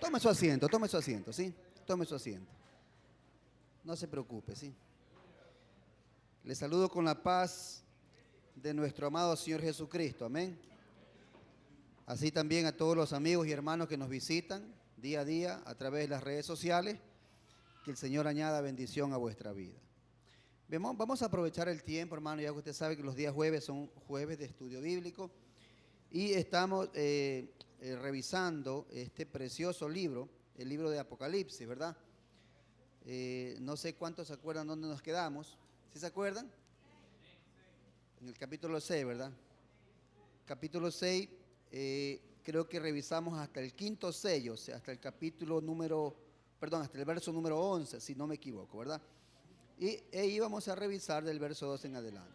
tome su asiento, ¿sí? Tome su asiento. No se preocupe, ¿sí? Le saludo con la paz de nuestro amado Señor Jesucristo, amén. Así también a todos los amigos y hermanos que nos visitan día a día a través de las redes sociales, que el Señor añada bendición a vuestra vida. Vamos a aprovechar el tiempo, hermano, ya que usted sabe que los días jueves son jueves de estudio bíblico y estamos revisando este precioso libro, el libro de Apocalipsis, ¿verdad? No sé cuántos se acuerdan dónde nos quedamos. ¿Sí se acuerdan? En el capítulo 6, ¿verdad? Capítulo 6, creo que revisamos hasta el quinto sello, o sea, hasta el hasta el verso número 11, si no me equivoco, ¿verdad? Y íbamos a revisar del verso 12 en adelante.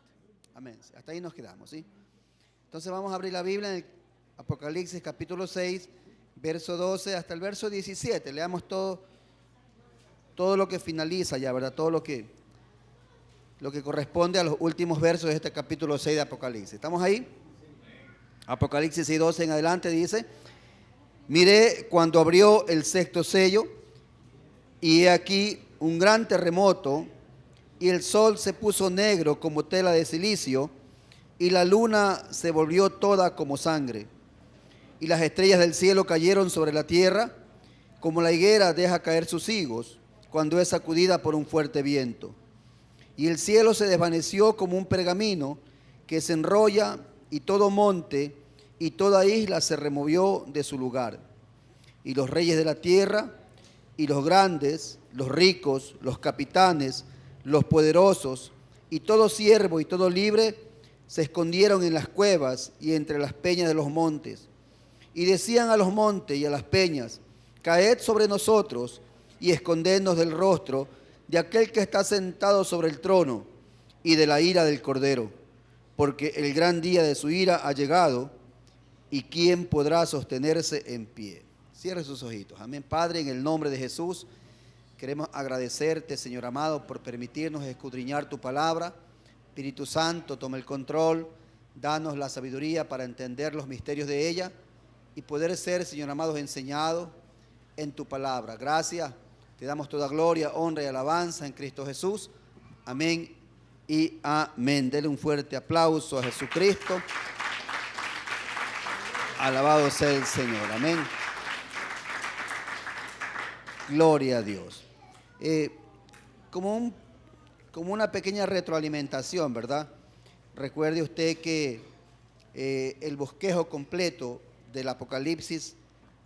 Amén. Hasta ahí nos quedamos, ¿sí? Entonces vamos a abrir la Biblia en el Apocalipsis capítulo 6, verso 12 hasta el verso 17. Leamos todo lo que finaliza ya, ¿verdad? Todo lo que corresponde a los últimos versos de este capítulo 6 de Apocalipsis. ¿Estamos ahí? Apocalipsis 6, 12 en adelante dice: miré cuando abrió el sexto sello, y he aquí un gran terremoto, y el sol se puso negro como tela de silicio, y la luna se volvió toda como sangre, y las estrellas del cielo cayeron sobre la tierra, como la higuera deja caer sus higos cuando es sacudida por un fuerte viento. Y el cielo se desvaneció como un pergamino que se enrolla, y todo monte y toda isla se removió de su lugar. Y los reyes de la tierra, y los grandes, los ricos, los capitanes, los poderosos, y todo siervo y todo libre, se escondieron en las cuevas y entre las peñas de los montes. Y decían a los montes y a las peñas: caed sobre nosotros y escondednos del rostro de aquel que está sentado sobre el trono y de la ira del Cordero, porque el gran día de su ira ha llegado, y ¿quién podrá sostenerse en pie? Cierre sus ojitos. Amén. Padre, en el nombre de Jesús, queremos agradecerte, Señor amado, por permitirnos escudriñar tu palabra. Espíritu Santo, toma el control, danos la sabiduría para entender los misterios de ella y poder ser, Señor amado, enseñados en tu palabra. Gracias, te damos toda gloria, honra y alabanza en Cristo Jesús. Amén y amén. Dele un fuerte aplauso a Jesucristo. Alabado sea el Señor. Amén. Gloria a Dios. Como una pequeña retroalimentación, ¿verdad? Recuerde usted que el bosquejo completo del Apocalipsis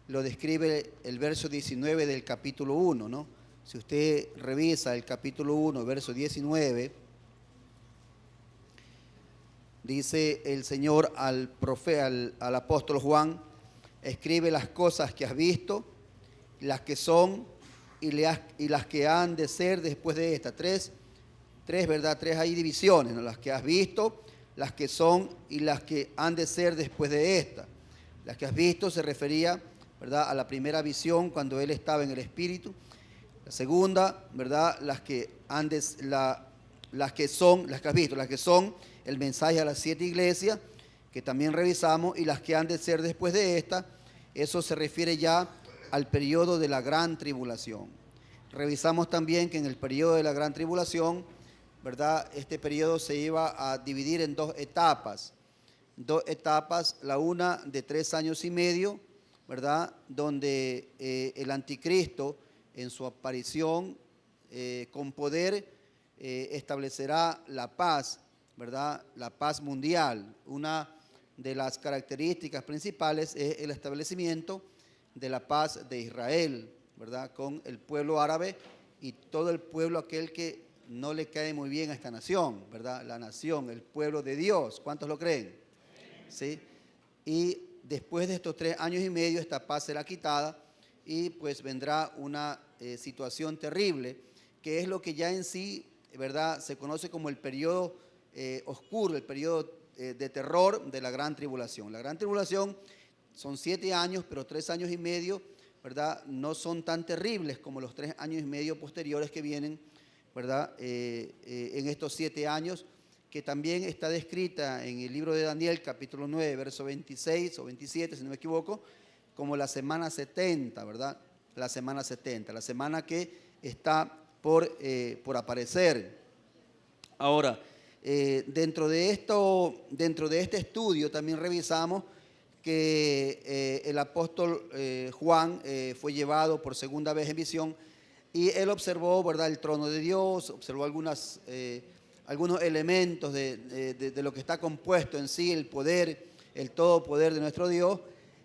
lo describe el verso 19 del capítulo 1, ¿no? Si usted revisa el capítulo 1, verso 19, dice el Señor al apóstol Juan: escribe las cosas que has visto, las que son y las que han de ser después de esta. Tres, ¿verdad? Tres hay divisiones, ¿no? Las que has visto, las que son y las que han de ser después de esta. Las que has visto se refería, ¿verdad?, a la primera visión cuando él estaba en el Espíritu. La segunda, ¿verdad?, las que has visto, las que son el mensaje a las 7 iglesias, que también revisamos, y las que han de ser después de esta. Eso se refiere ya al periodo de la gran tribulación. Revisamos también que en el periodo de la gran tribulación, ¿verdad?, este periodo se iba a dividir en dos etapas, la una de 3 años y medio, ¿verdad?, donde el anticristo en su aparición con poder establecerá la paz, ¿verdad?, la paz mundial. Una de las características principales es el establecimiento de la paz de Israel, ¿verdad?, con el pueblo árabe y todo el pueblo aquel que no le cae muy bien a esta nación, ¿verdad?, la nación, el pueblo de Dios. ¿Cuántos lo creen? ¿Sí? Y después de estos 3 años y medio esta paz será quitada y pues vendrá una situación terrible, que es lo que ya en sí, ¿verdad?, se conoce como el periodo oscuro, el periodo de terror de la gran tribulación. La gran tribulación son 7 años, pero 3 años y medio, ¿verdad?, no son tan terribles como los 3 años y medio posteriores que vienen, ¿verdad?, en estos 7 años, que también está descrita en el libro de Daniel, capítulo 9, verso 26 o 27, si no me equivoco, como la semana 70, ¿verdad? la semana 70, la semana que está por aparecer. Ahora, dentro de este estudio también revisamos que el apóstol Juan fue llevado por segunda vez en visión y él observó, ¿verdad?, el trono de Dios, observó algunos elementos de lo que está compuesto en sí, el poder, el todo poder de nuestro Dios,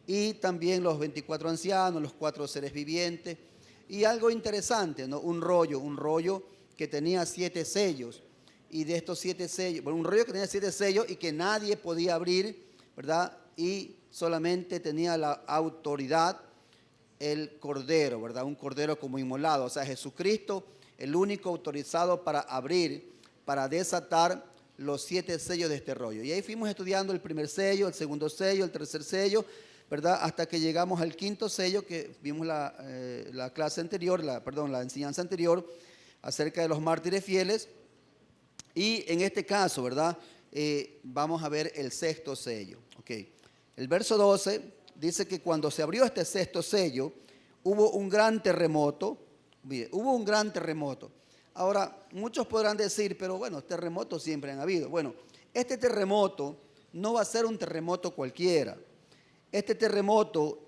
y también los 24 ancianos, los 4 seres vivientes, y algo interesante, ¿no? Un rollo que tenía 7 sellos, y de estos 7 sellos, bueno, un rollo que tenía 7 sellos y que nadie podía abrir, ¿verdad?, y solamente tenía la autoridad el Cordero, ¿verdad? Un Cordero como inmolado, o sea, Jesucristo, el único autorizado para abrir, para desatar los 7 sellos de este rollo. Y ahí fuimos estudiando el primer sello, el segundo sello, el tercer sello, ¿verdad? Hasta que llegamos al 5.º sello, que vimos la clase anterior, la enseñanza anterior, acerca de los mártires fieles. Y en este caso, ¿verdad?, vamos a ver el 6.º sello. Okay. El verso 12 dice que cuando se abrió este 6.º sello, hubo un gran terremoto. Mire, hubo un gran terremoto. Ahora, muchos podrán decir, pero bueno, terremotos siempre han habido. Bueno, este terremoto no va a ser un terremoto cualquiera. Este terremoto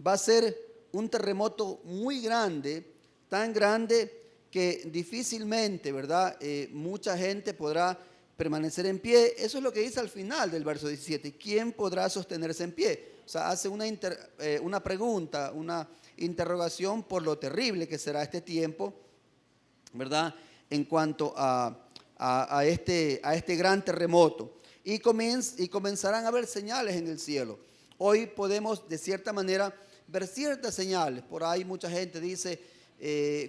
va a ser un terremoto muy grande, tan grande que difícilmente, ¿verdad?, mucha gente podrá permanecer en pie. Eso es lo que dice al final del verso 17. ¿Quién podrá sostenerse en pie? O sea, hace una pregunta, una interrogación por lo terrible que será este tiempo, ¿verdad?, en cuanto a este gran terremoto. Y comenzarán a haber señales en el cielo. Hoy podemos, de cierta manera, ver ciertas señales. Por ahí mucha gente dice,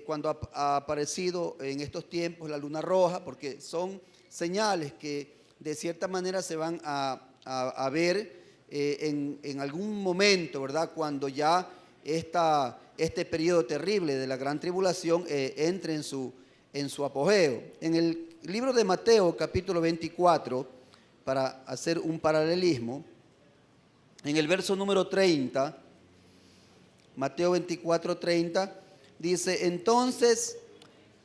cuando ha aparecido en estos tiempos la luna roja, porque son señales que de cierta manera se van a ver en algún momento, ¿verdad?, cuando ya este periodo terrible de la gran tribulación entre en su apogeo. En el libro de Mateo, capítulo 24, para hacer un paralelismo, en el verso número 30, Mateo 24, 30, dice, entonces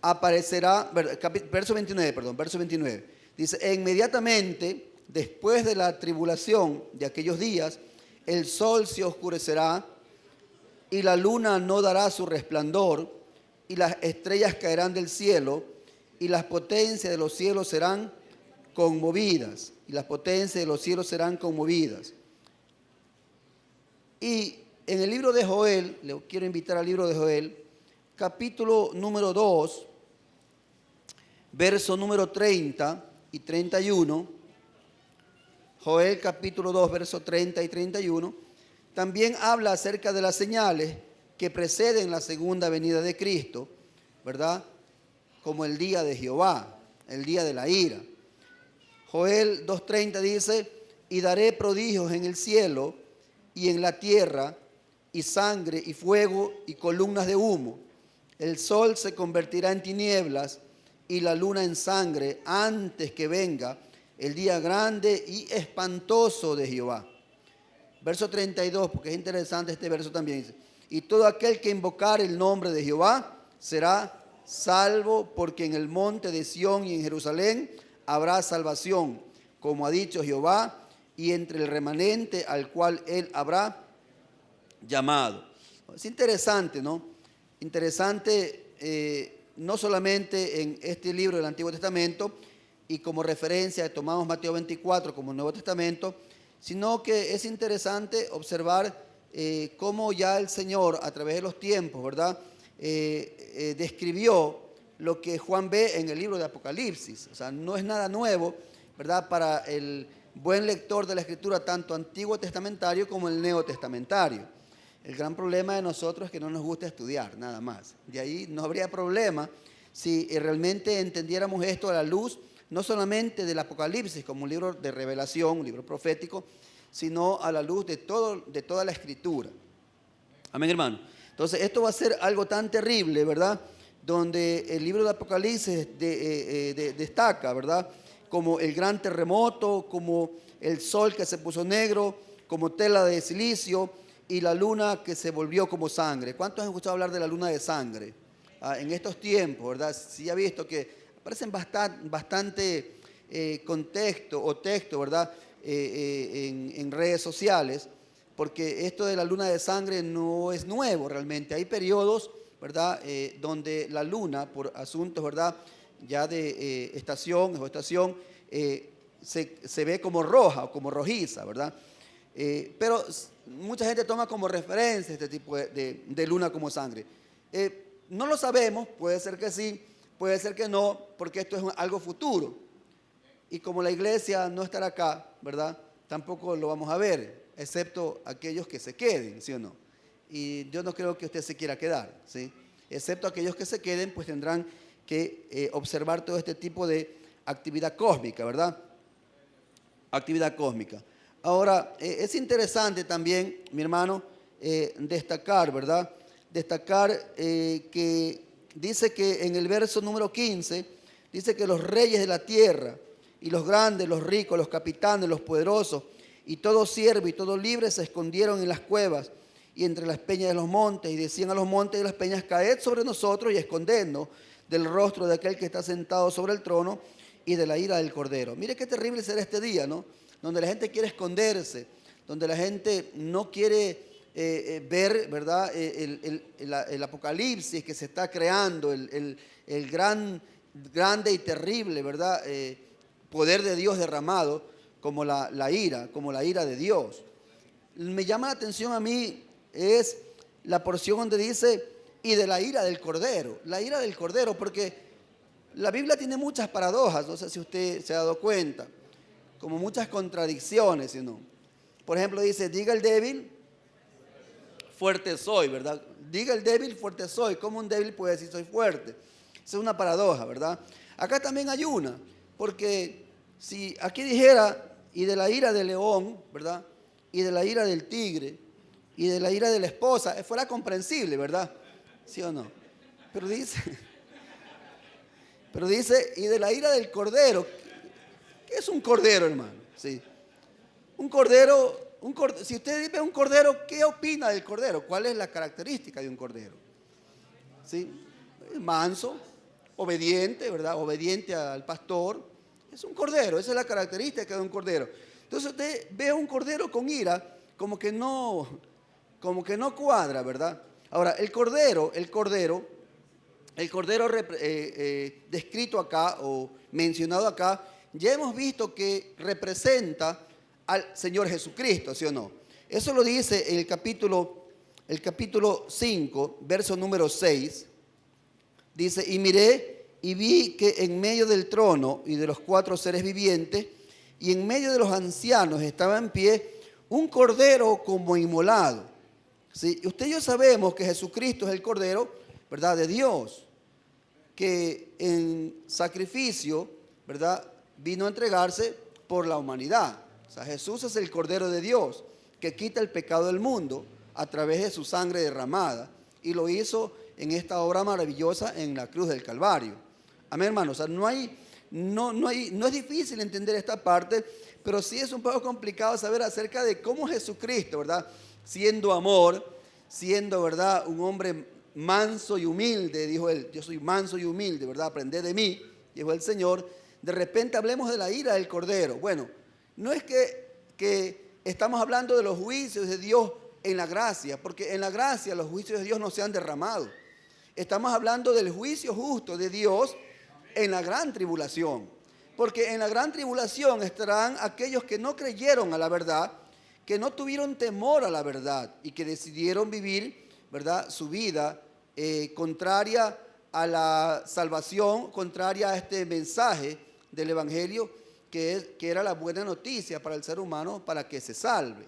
aparecerá, verso 29, dice, e inmediatamente después de la tribulación de aquellos días, el sol se oscurecerá y la luna no dará su resplandor y las estrellas caerán del cielo y las potencias de los cielos serán conmovidas. Y en el libro de Joel, le quiero invitar al libro de Joel, capítulo número 2, verso número 30 y 31, Joel capítulo 2, verso 30 y 31, también habla acerca de las señales que preceden la segunda venida de Cristo, ¿verdad?, como el día de Jehová, el día de la ira. Joel 2:30 dice, y daré prodigios en el cielo y en la tierra, y sangre y fuego y columnas de humo. El sol se convertirá en tinieblas y la luna en sangre antes que venga el día grande y espantoso de Jehová. Verso 32, porque es interesante este verso también, dice, y todo aquel que invocar el nombre de Jehová será salvo, porque en el monte de Sión y en Jerusalén habrá salvación, como ha dicho Jehová, y entre el remanente al cual él habrá llamado. Es interesante, ¿no? Interesante, no solamente en este libro del Antiguo Testamento, y como referencia tomamos Mateo 24 como Nuevo Testamento, sino que es interesante observar cómo ya el Señor, a través de los tiempos, ¿verdad?, describió lo que Juan ve en el libro de Apocalipsis. O sea, no es nada nuevo, ¿verdad?, para el buen lector de la Escritura, tanto Antiguo Testamentario como el Neotestamentario. El gran problema de nosotros es que no nos gusta estudiar, nada más. De ahí no habría problema si realmente entendiéramos esto a la luz, no solamente del Apocalipsis como un libro de revelación, un libro profético, sino a la luz de toda la Escritura. Amén, hermano. Entonces, esto va a ser algo tan terrible, ¿verdad?, donde el libro de Apocalipsis destaca, ¿verdad?, como el gran terremoto, como el sol que se puso negro, como tela de silicio, y la luna que se volvió como sangre. ¿Cuántos han escuchado hablar de la luna de sangre? En estos tiempos, ¿verdad? Sí ha visto que aparecen bastante contexto o texto, ¿verdad? En redes sociales, porque esto de la luna de sangre no es nuevo realmente. Hay periodos, ¿verdad? Donde la luna, por asuntos, ¿verdad? Ya de estación o estación, se ve como roja o como rojiza, ¿verdad? Pero mucha gente toma como referencia este tipo de luna como sangre. No lo sabemos, puede ser que sí, puede ser que no, porque esto es algo futuro. Y como la iglesia no estará acá, ¿verdad? Tampoco lo vamos a ver, excepto aquellos que se queden, ¿sí o no? Y yo no creo que usted se quiera quedar, ¿sí? Excepto aquellos que se queden, pues tendrán que observar todo este tipo de actividad cósmica, ¿verdad? Actividad cósmica. Ahora, es interesante también, mi hermano, destacar, ¿verdad? Destacar que dice que en el verso número 15, dice que los reyes de la tierra, y los grandes, los ricos, los capitanes, los poderosos, y todo siervo y todo libre se escondieron en las cuevas y entre las peñas de los montes, y decían a los montes y las peñas, caed sobre nosotros y escondednos del rostro de aquel que está sentado sobre el trono y de la ira del Cordero. Mire qué terrible será este día, ¿no? Donde la gente quiere esconderse, donde la gente no quiere ver, ¿verdad? El apocalipsis que se está creando, el grande y terrible, ¿verdad? Poder de Dios derramado como la ira de Dios. Me llama la atención a mí es la porción donde dice y de la ira del Cordero. La ira del Cordero, porque la Biblia tiene muchas paradojas, no sé si usted se ha dado cuenta, como muchas contradicciones, ¿no? Por ejemplo, dice, diga el débil, fuerte soy, ¿verdad? Diga el débil, fuerte soy. ¿Cómo un débil puede decir soy fuerte? Esa es una paradoja, ¿verdad? Acá también hay una, porque si aquí dijera, y de la ira del león, ¿verdad? Y de la ira del tigre, y de la ira de la esposa, fuera comprensible, ¿verdad? ¿Sí o no? Pero dice, y de la ira del cordero. ¿Qué es un cordero, hermano? Sí. Un cordero, si usted ve un cordero, ¿qué opina del cordero? ¿Cuál es la característica de un cordero? ¿Sí? Manso, obediente, ¿verdad? Obediente al pastor. Es un cordero, esa es la característica de un cordero. Entonces usted ve a un cordero con ira, como que no cuadra, ¿verdad? Ahora, el cordero descrito acá o mencionado acá, ya hemos visto que representa al Señor Jesucristo, ¿sí o no? Eso lo dice en el capítulo 5, verso número 6. Dice, y miré y vi que en medio del trono y de los 4 seres vivientes y en medio de los ancianos estaba en pie un cordero como inmolado. ¿Sí? Usted y yo sabemos que Jesucristo es el cordero, ¿verdad?, de Dios, que en sacrificio, ¿verdad?, vino a entregarse por la humanidad. O sea, Jesús es el Cordero de Dios que quita el pecado del mundo a través de su sangre derramada, y lo hizo en esta obra maravillosa en la cruz del Calvario. Amén, hermanos. O sea, no es difícil entender esta parte, pero sí es un poco complicado saber acerca de cómo Jesucristo, ¿verdad?, siendo amor, siendo, ¿verdad?, un hombre manso y humilde, dijo él, yo soy manso y humilde, ¿verdad?, aprended de mí, dijo el Señor. De repente hablemos de la ira del Cordero. Bueno, no es que estamos hablando de los juicios de Dios en la gracia, porque en la gracia los juicios de Dios no se han derramado. Estamos hablando del juicio justo de Dios en la gran tribulación, porque en la gran tribulación estarán aquellos que no creyeron a la verdad, que no tuvieron temor a la verdad y que decidieron vivir, ¿verdad?, su vida contraria a la salvación, contraria a este mensaje del Evangelio, que era la buena noticia para el ser humano para que se salve.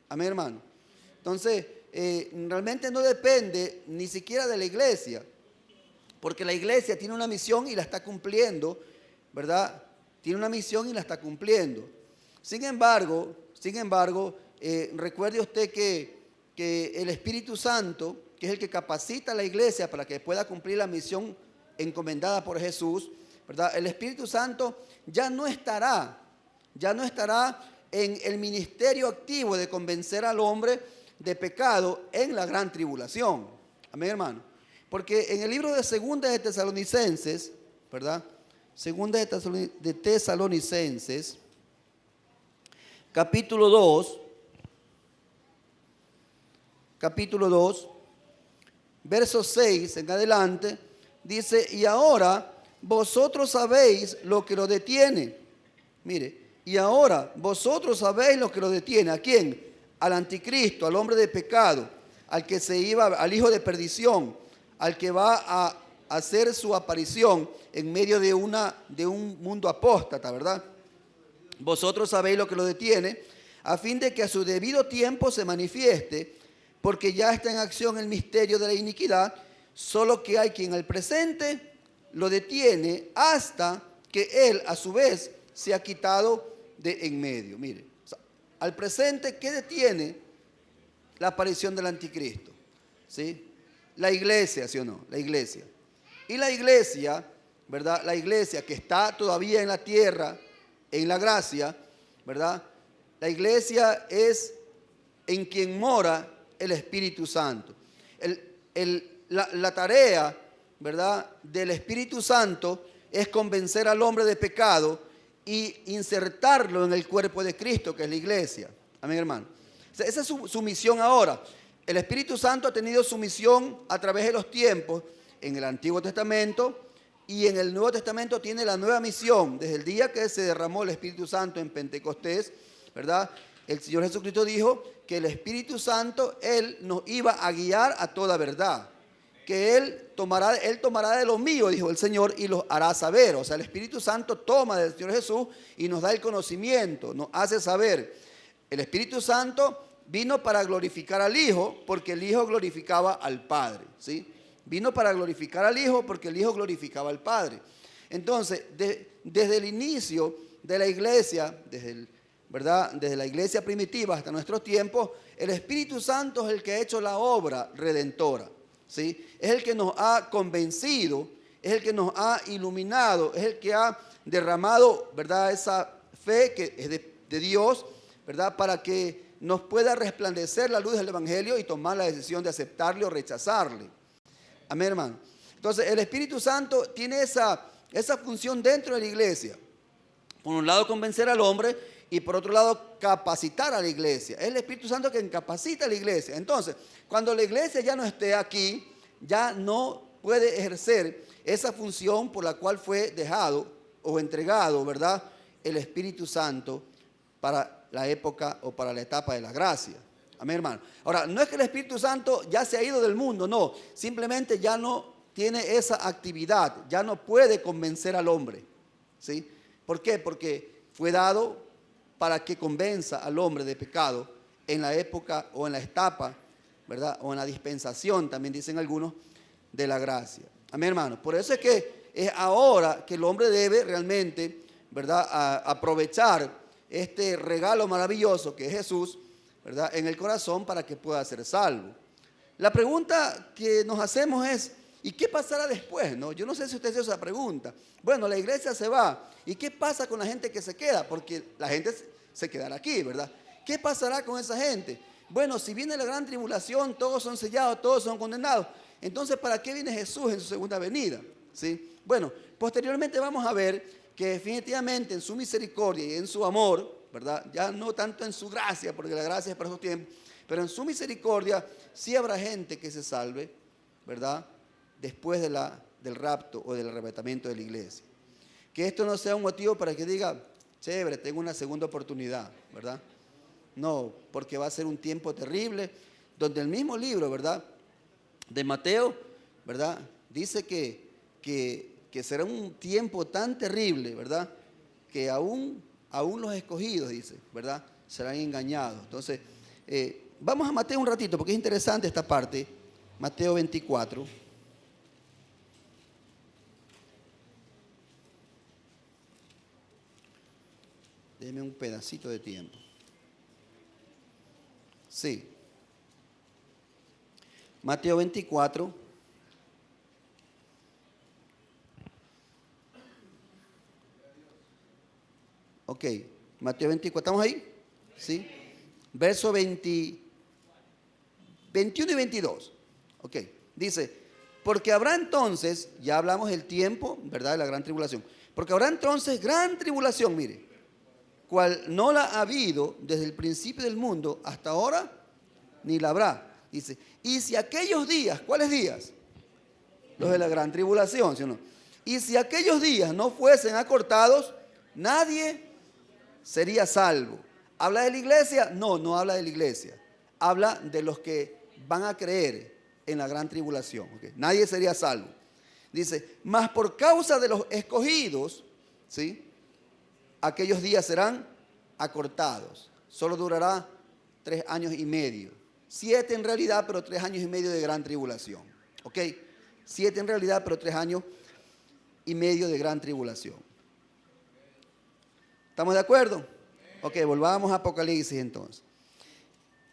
Amén, hermano. Entonces, realmente no depende ni siquiera de la iglesia, porque la iglesia tiene una misión y la está cumpliendo, ¿verdad? Tiene una misión y la está cumpliendo. Sin embargo, recuerde usted que el Espíritu Santo, que es el que capacita a la iglesia para que pueda cumplir la misión encomendada por Jesús, ¿verdad? El Espíritu Santo ya no estará en el ministerio activo de convencer al hombre de pecado en la gran tribulación. Amén, hermano. Porque en el libro de Segunda de Tesalonicenses, ¿verdad? Segunda de Tesalonicenses, capítulo 2, verso 6 en adelante, dice, y ahora vosotros sabéis lo que lo detiene. Mire, y ahora vosotros sabéis lo que lo detiene. ¿A quién? Al anticristo, al hombre de pecado, al que se iba, al hijo de perdición, al que va a hacer su aparición en medio de un mundo apóstata, ¿verdad? Vosotros sabéis lo que lo detiene, a fin de que a su debido tiempo se manifieste, porque ya está en acción el misterio de la iniquidad, solo que hay quien al presente lo detiene hasta que él a su vez se ha quitado de en medio. Mire, o sea, al presente, ¿qué detiene la aparición del anticristo? ¿Sí? La iglesia, ¿sí o no? La iglesia. Y la iglesia, ¿verdad? La iglesia que está todavía en la tierra, en la gracia, ¿verdad? La iglesia es en quien mora el Espíritu Santo. La tarea, ¿verdad?, del Espíritu Santo es convencer al hombre de pecado y insertarlo en el cuerpo de Cristo, que es la iglesia. Amén, hermano. O sea, esa es su misión ahora. El Espíritu Santo ha tenido su misión a través de los tiempos en el Antiguo Testamento, y en el Nuevo Testamento tiene la nueva misión. Desde el día que se derramó el Espíritu Santo en Pentecostés, ¿verdad?, el Señor Jesucristo dijo que el Espíritu Santo, Él nos iba a guiar a toda verdad. Que Él tomará de lo mío, dijo el Señor, y los hará saber. O sea, el Espíritu Santo toma del Señor Jesús y nos da el conocimiento, nos hace saber. El Espíritu Santo vino para glorificar al Hijo, porque el Hijo glorificaba al Padre, ¿sí? Vino para glorificar al Hijo, porque el Hijo glorificaba al Padre. Entonces, desde el inicio de la iglesia, ¿verdad?, desde la iglesia primitiva hasta nuestros tiempos, el Espíritu Santo es el que ha hecho la obra redentora, ¿sí? Es el que nos ha convencido, es el que nos ha iluminado, es el que ha derramado, ¿verdad?, esa fe que es de Dios, ¿verdad?, para que nos pueda resplandecer la luz del Evangelio y tomar la decisión de aceptarle o rechazarle. Amén, hermano. Entonces, el Espíritu Santo tiene esa función dentro de la iglesia. Por un lado, convencer al hombre, y por otro lado, capacitar a la iglesia. Es el Espíritu Santo quien capacita a la iglesia. Entonces, cuando la iglesia ya no esté aquí, ya no puede ejercer esa función por la cual fue dejado o entregado, ¿verdad?, el Espíritu Santo para la época o para la etapa de la gracia. Amén, hermano. Ahora, no es que el Espíritu Santo ya se ha ido del mundo, no. Simplemente ya no tiene esa actividad, ya no puede convencer al hombre, ¿sí? ¿Por qué? Porque fue dado para que convenza al hombre de pecado en la época o en la etapa, ¿verdad?, o en la dispensación, también dicen algunos, de la gracia. Amén, hermano. Por eso es que es ahora que el hombre debe realmente, ¿verdad?, aprovechar este regalo maravilloso que es Jesús, ¿verdad?, en el corazón para que pueda ser salvo. La pregunta que nos hacemos es, ¿y qué pasará después? ¿No? Yo no sé si usted hizo esa pregunta. Bueno, la iglesia se va. ¿Y qué pasa con la gente que se queda? Porque la gente se quedará aquí, ¿verdad? ¿Qué pasará con esa gente? Bueno, si viene la gran tribulación, todos son sellados, todos son condenados. Entonces, ¿para qué viene Jesús en su segunda venida? ¿Sí? Bueno, posteriormente vamos a ver que definitivamente en su misericordia y en su amor, ¿verdad?, ya no tanto en su gracia, porque la gracia es para esos tiempos, pero en su misericordia sí habrá gente que se salve, ¿verdad?, después del rapto o del arrebatamiento de la iglesia. Que esto no sea un motivo para que diga, chévere, tengo una segunda oportunidad, ¿verdad? No, porque va a ser un tiempo terrible, donde el mismo libro, ¿verdad?, de Mateo, ¿verdad?, dice que será un tiempo tan terrible, ¿verdad?, que aún los escogidos, dice, ¿verdad?, serán engañados. Entonces, vamos a Mateo un ratito, porque es interesante esta parte. Mateo 24. Deme un pedacito de tiempo. Sí. Mateo 24. Ok, Mateo 24, ¿estamos ahí? Sí. Verso 20, 21 y 22. Ok, dice, porque habrá entonces, ya hablamos del tiempo, ¿verdad?, de la gran tribulación. Porque habrá entonces gran tribulación, mire, cual no la ha habido desde el principio del mundo hasta ahora, ni la habrá. Dice, y si aquellos días, ¿cuáles días? Los de la gran tribulación, ¿sí o no? Y si aquellos días no fuesen acortados, nadie sería salvo. ¿Habla de la iglesia? No, no habla de la iglesia. Habla de los que van a creer en la gran tribulación. ¿Okay? Nadie sería salvo. Dice, mas por causa de los escogidos, ¿sí?, aquellos días serán acortados. Solo durará 3 años y medio. 7 en realidad, pero 3 años y medio de gran tribulación. ¿Ok? 7 en realidad, pero 3 años y medio de gran tribulación. ¿Estamos de acuerdo? Ok, volvamos a Apocalipsis entonces.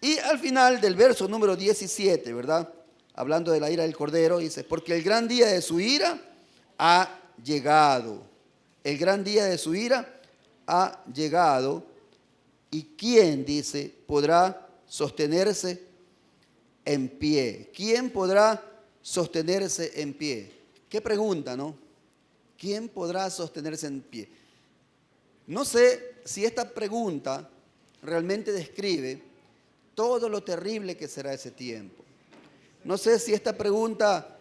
Y al final del verso número 17, ¿verdad?, hablando de la ira del Cordero, dice, porque el gran día de su ira ha llegado. El gran día de su ira ha llegado. ¿Y quién, dice, podrá sostenerse en pie? ¿Quién podrá sostenerse en pie? Qué pregunta, ¿no? ¿Quién podrá sostenerse en pie? No sé si esta pregunta realmente describe todo lo terrible que será ese tiempo. No sé si esta pregunta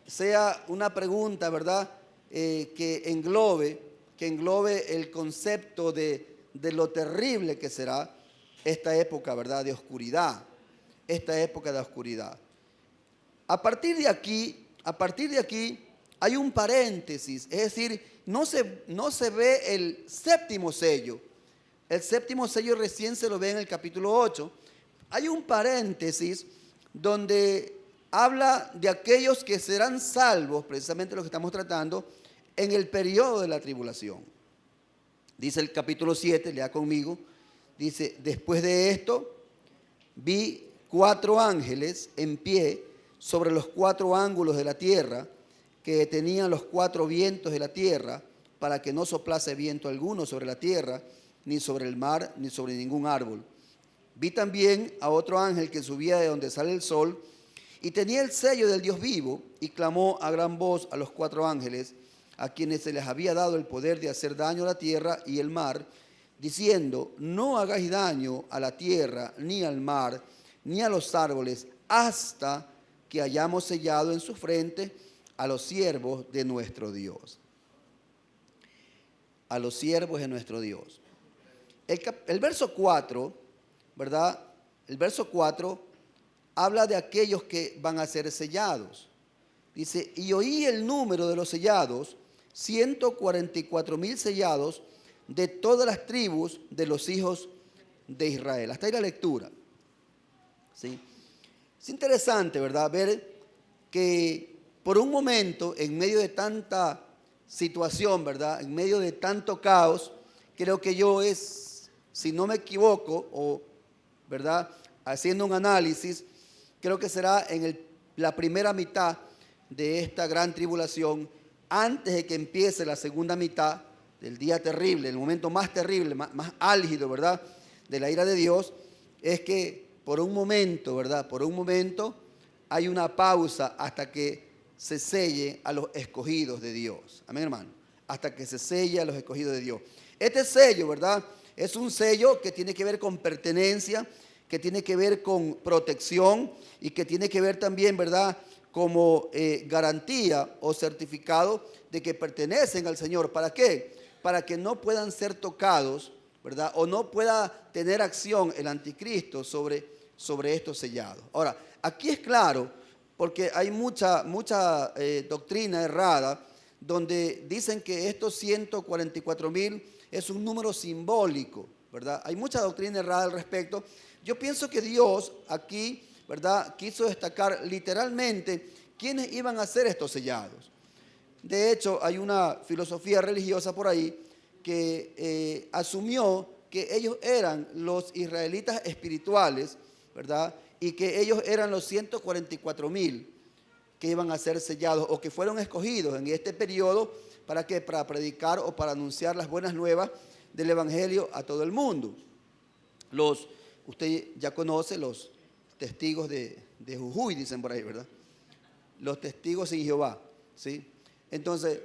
sea una pregunta, ¿verdad?, que englobe el concepto de lo terrible que será esta época, ¿verdad?, de oscuridad. Esta época de oscuridad. A partir de aquí hay un paréntesis, es decir, no se ve el séptimo sello. El séptimo sello recién se lo ve en el capítulo 8. Hay un paréntesis donde habla de aquellos que serán salvos, precisamente lo que estamos tratando, en el periodo de la tribulación. Dice el capítulo 7, lea conmigo, dice, después de esto vi 4 ángeles en pie sobre los 4 ángulos de la tierra, que tenían los 4 vientos de la tierra, para que no soplase viento alguno sobre la tierra, ni sobre el mar, ni sobre ningún árbol. Vi también a otro ángel que subía de donde sale el sol, y tenía el sello del Dios vivo, y clamó a gran voz a los 4 ángeles, a quienes se les había dado el poder de hacer daño a la tierra y el mar, diciendo, no hagáis daño a la tierra, ni al mar, ni a los árboles, hasta que hayamos sellado en su frente a los siervos de nuestro Dios. A los siervos de nuestro Dios. El verso 4, ¿verdad? El verso 4 habla de aquellos que van a ser sellados. Dice, y oí el número de los sellados, 144,000 sellados de todas las tribus de los hijos de Israel. Hasta ahí la lectura. ¿Sí? Es interesante, ¿verdad?, ver que por un momento, en medio de tanta situación, ¿verdad?, en medio de tanto caos, creo que si no me equivoco, o, ¿verdad?, haciendo un análisis, creo que será en la primera mitad de esta gran tribulación, antes de que empiece la segunda mitad del día terrible, el momento más terrible, más álgido, ¿verdad?, de la ira de Dios, es que por un momento, ¿verdad?, por un momento hay una pausa hasta que se selle a los escogidos de Dios. Amén, hermano. Hasta que se selle a los escogidos de Dios. Este sello, ¿verdad?, es un sello que tiene que ver con pertenencia, que tiene que ver con protección y que tiene que ver también, ¿verdad?, como garantía o certificado de que pertenecen al Señor. ¿Para qué? Para que no puedan ser tocados, ¿verdad?, o no pueda tener acción el anticristo sobre estos sellados. Ahora, aquí es claro, porque hay mucha doctrina errada, donde dicen que estos 144,000 es un número simbólico, ¿verdad? Hay mucha doctrina errada al respecto. Yo pienso que Dios aquí, ¿verdad?, quiso destacar literalmente quiénes iban a ser estos sellados. De hecho, hay una filosofía religiosa por ahí que asumió que ellos eran los israelitas espirituales, ¿verdad?, y que ellos eran los 144,000 que iban a ser sellados o que fueron escogidos en este periodo. ¿Para qué? Para predicar o para anunciar las buenas nuevas del Evangelio a todo el mundo. Usted ya conoce testigos de Jujuy, dicen por ahí, ¿verdad? Los testigos sin Jehová, ¿sí? Entonces,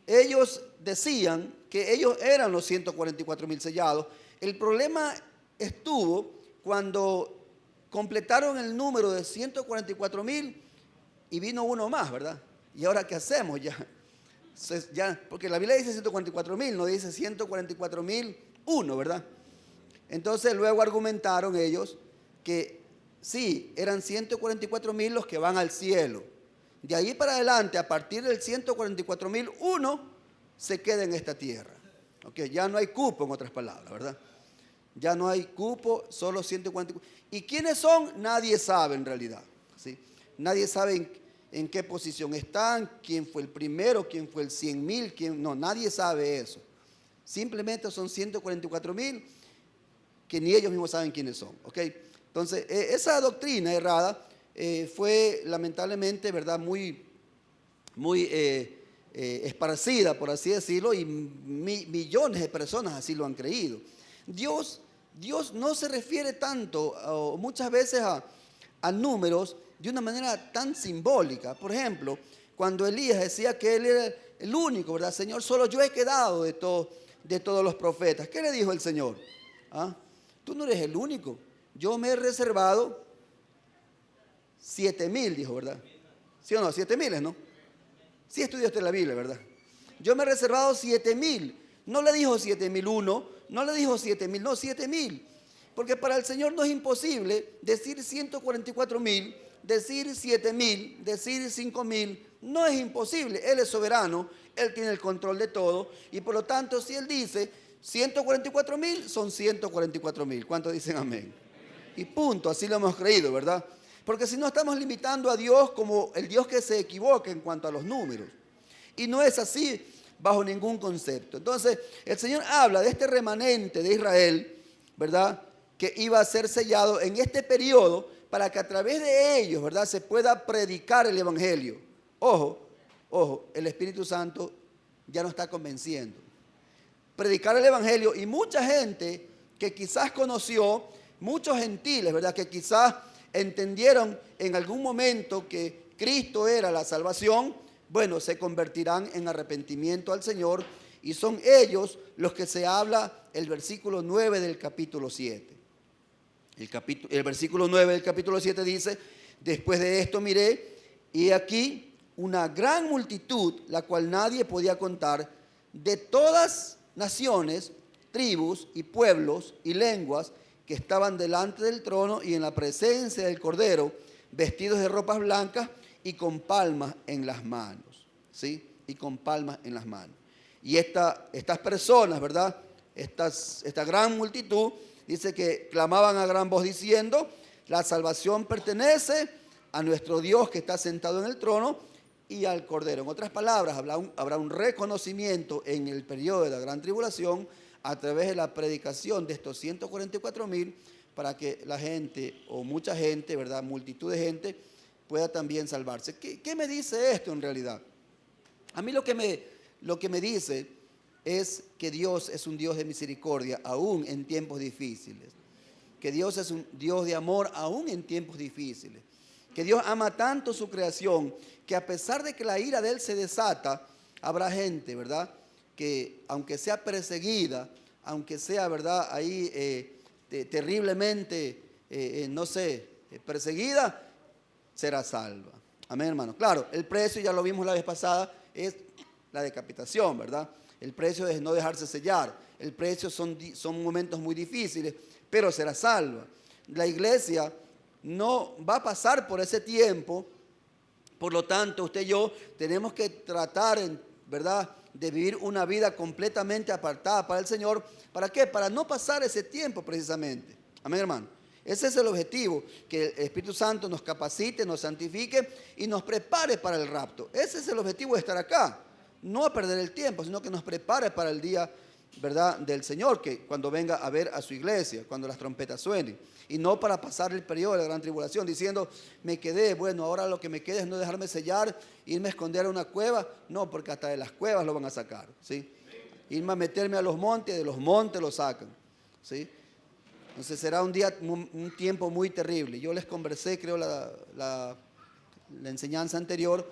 ellos decían que ellos eran los 144,000 sellados. El problema estuvo cuando completaron el número de 144,000 y vino uno más, ¿verdad? ¿Y ahora qué hacemos ya? Porque la Biblia dice 144,000, no dice 144,001, ¿verdad? Entonces luego argumentaron ellos que sí, eran 144,000 los que van al cielo. De ahí para adelante, a partir del 144,001, se queda en esta tierra. Okay, ya no hay cupo, en otras palabras, ¿verdad? Ya no hay cupo, solo 144. ¿Y quiénes son? Nadie sabe en realidad, ¿sí? Nadie sabe en qué posición están, quién fue el primero, quién fue el 100,000, no, nadie sabe eso. Simplemente son 144,000 que ni ellos mismos saben quiénes son, ¿ok? Entonces, esa doctrina errada fue lamentablemente, ¿verdad?, muy esparcida, por así decirlo, y millones de personas así lo han creído. Dios no se refiere tanto, o muchas veces, a números de una manera tan simbólica. Por ejemplo, cuando Elías decía que él era el único, ¿verdad? Señor, solo yo he quedado de todos los profetas. ¿Qué le dijo el Señor? ¿Ah? Tú no eres el único. Yo me he reservado 7,000, dijo, ¿verdad? ¿Sí o no? 7,000, ¿no? Sí estudiaste la Biblia, ¿verdad? Yo me he reservado 7,000. No le dijo 7,001, no le dijo 7,000, no, 7,000. Porque para el Señor no es imposible decir 144,000, decir 7,000, decir 5,000. No es imposible. Él es soberano, Él tiene el control de todo. Y por lo tanto, si Él dice 144,000, son 144,000. ¿Cuántos dicen amén? Y punto, así lo hemos creído, ¿verdad? Porque si no, estamos limitando a Dios como el Dios que se equivoca en cuanto a los números. Y no es así bajo ningún concepto. Entonces, el Señor habla de este remanente de Israel, ¿verdad?, que iba a ser sellado en este periodo para que a través de ellos, ¿verdad?, se pueda predicar el Evangelio. Ojo, el Espíritu Santo ya no está convenciendo. Predicar el Evangelio, y mucha gente que quizás conoció, muchos gentiles, ¿verdad?, que quizás entendieron en algún momento que Cristo era la salvación, bueno, se convertirán en arrepentimiento al Señor, y son ellos los que se habla el versículo 9 del capítulo 7. El versículo 9 del capítulo 7 dice: después de esto miré, y aquí una gran multitud, la cual nadie podía contar, de todas naciones, tribus y pueblos y lenguas, que estaban delante del trono y en la presencia del Cordero, vestidos de ropas blancas y con palmas en las manos, ¿sí? Y con palmas en las manos. Y estas personas, ¿verdad?, esta gran multitud, dice que clamaban a gran voz diciendo: la salvación pertenece a nuestro Dios que está sentado en el trono y al Cordero. En otras palabras, habrá un reconocimiento en el periodo de la gran tribulación a través de la predicación de estos 144,000, para que la gente, o mucha gente, ¿verdad?, multitud de gente, pueda también salvarse. ¿Qué me dice esto en realidad? A mí lo que me dice es que Dios es un Dios de misericordia, aún en tiempos difíciles. Que Dios es un Dios de amor, aún en tiempos difíciles. Que Dios ama tanto su creación, que a pesar de que la ira de Él se desata, habrá gente, ¿verdad?, que aunque sea perseguida, aunque sea, ¿verdad?, ahí terriblemente, perseguida, será salva. Amén, hermano. Claro, el precio, ya lo vimos la vez pasada, es la decapitación, ¿verdad? El precio es no dejarse sellar. El precio son momentos muy difíciles, pero será salva. La iglesia no va a pasar por ese tiempo. Por lo tanto, usted y yo tenemos que tratar, ¿verdad?, de vivir una vida completamente apartada para el Señor. ¿Para qué? Para no pasar ese tiempo precisamente. Amén, hermano. Ese es el objetivo, que el Espíritu Santo nos capacite, nos santifique y nos prepare para el rapto. Ese es el objetivo de estar acá. No a perder el tiempo, sino que nos prepare para el día, ¿verdad?, del Señor, que cuando venga a ver a su iglesia, cuando las trompetas suenen. Y no para pasar el periodo de la gran tribulación diciendo: me quedé, bueno, ahora lo que me queda es no dejarme sellar, irme a esconder a una cueva. No, porque hasta de las cuevas lo van a sacar, ¿sí? Irme a meterme a los montes, de los montes lo sacan, ¿sí? Entonces será un tiempo muy terrible. Yo les conversé, creo, la enseñanza anterior